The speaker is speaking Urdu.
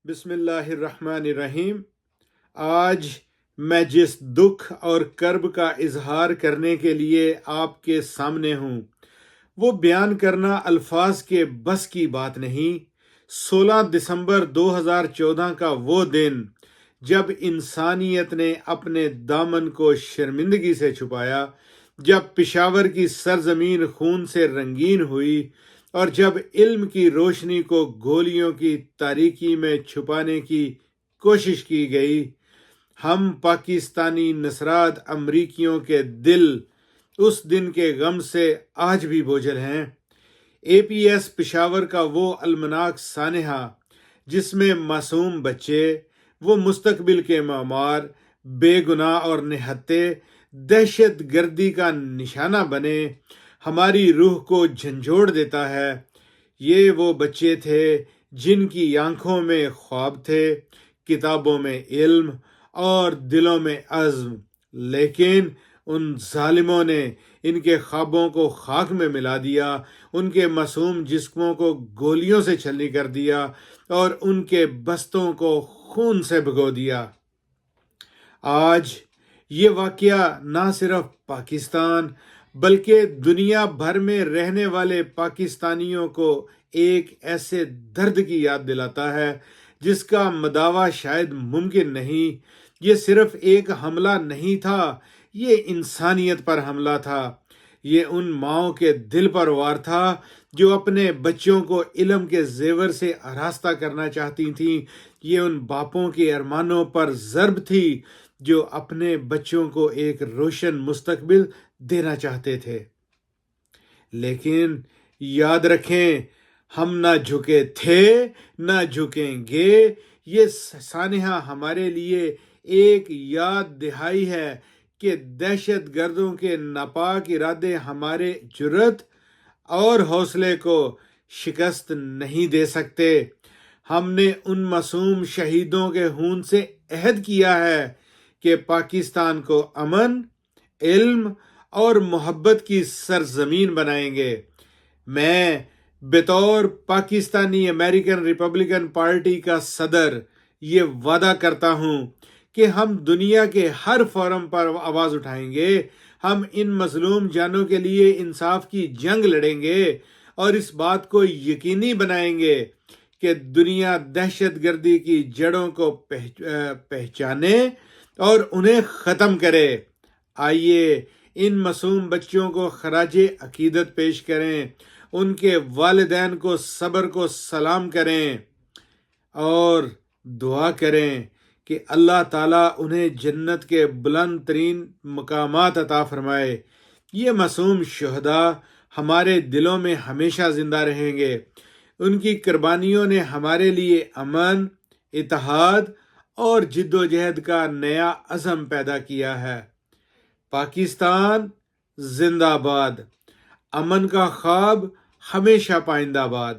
بسم اللہ الرحمن الرحیم۔ آج میں جس دکھ اور کرب کا اظہار کرنے کے لیے آپ کے سامنے ہوں وہ بیان کرنا الفاظ کے بس کی بات نہیں۔ 16 دسمبر 2014 کا وہ دن جب انسانیت نے اپنے دامن کو شرمندگی سے چھپایا، جب پشاور کی سرزمین خون سے رنگین ہوئی اور جب علم کی روشنی کو گولیوں کی تاریکی میں چھپانے کی کوشش کی گئی، ہم پاکستانی نژاد امریکیوں کے دل اس دن کے غم سے آج بھی بوجھل ہیں۔ اے پی ایس پشاور کا وہ المناک سانحہ جس میں معصوم بچے، وہ مستقبل کے معمار، بے گناہ اور نہتے دہشت گردی کا نشانہ بنے، ہماری روح کو جھنجھوڑ دیتا ہے۔ یہ وہ بچے تھے جن کی آنکھوں میں خواب تھے، کتابوں میں علم اور دلوں میں عزم، لیکن ان ظالموں نے ان کے خوابوں کو خاک میں ملا دیا، ان کے معصوم جسموں کو گولیوں سے چھلنی کر دیا اور ان کے بستوں کو خون سے بھگو دیا۔ آج یہ واقعہ نہ صرف پاکستان بلکہ دنیا بھر میں رہنے والے پاکستانیوں کو ایک ایسے درد کی یاد دلاتا ہے جس کا مداوع شاید ممکن نہیں۔ یہ صرف ایک حملہ نہیں تھا، یہ انسانیت پر حملہ تھا۔ یہ ان ماؤں کے دل پر وار تھا جو اپنے بچوں کو علم کے زیور سے آراستہ کرنا چاہتی تھیں۔ یہ ان باپوں کے ارمانوں پر ضرب تھی جو اپنے بچوں کو ایک روشن مستقبل دینا چاہتے تھے۔ لیکن یاد رکھیں، ہم نہ جھکے تھے نہ جھکیں گے۔ یہ سانحہ ہمارے لیے ایک یاد دہائی ہے کہ دہشت گردوں کے ناپاک ارادے ہمارے جرأت اور حوصلے کو شکست نہیں دے سکتے۔ ہم نے ان معصوم شہیدوں کے خون سے عہد کیا ہے کہ پاکستان کو امن، علم اور محبت کی سرزمین بنائیں گے۔ میں بطور پاکستانی امریکن ریپبلکن پارٹی کا صدر یہ وعدہ کرتا ہوں کہ ہم دنیا کے ہر فورم پر آواز اٹھائیں گے۔ ہم ان مظلوم جانوں کے لیے انصاف کی جنگ لڑیں گے اور اس بات کو یقینی بنائیں گے کہ دنیا دہشت گردی کی جڑوں کو پہچانے اور انہیں ختم کرے۔ آئیے ان معصوم بچوں کو خراج عقیدت پیش کریں، ان کے والدین کو صبر کو سلام کریں اور دعا کریں کہ اللہ تعالیٰ انہیں جنت کے بلند ترین مقامات عطا فرمائے۔ یہ معصوم شہداء ہمارے دلوں میں ہمیشہ زندہ رہیں گے۔ ان کی قربانیوں نے ہمارے لیے امن، اتحاد اور جد و جہد کا نیا عزم پیدا کیا ہے۔ پاکستان زندہ باد، امن کا خواب ہمیشہ پائندہ باد۔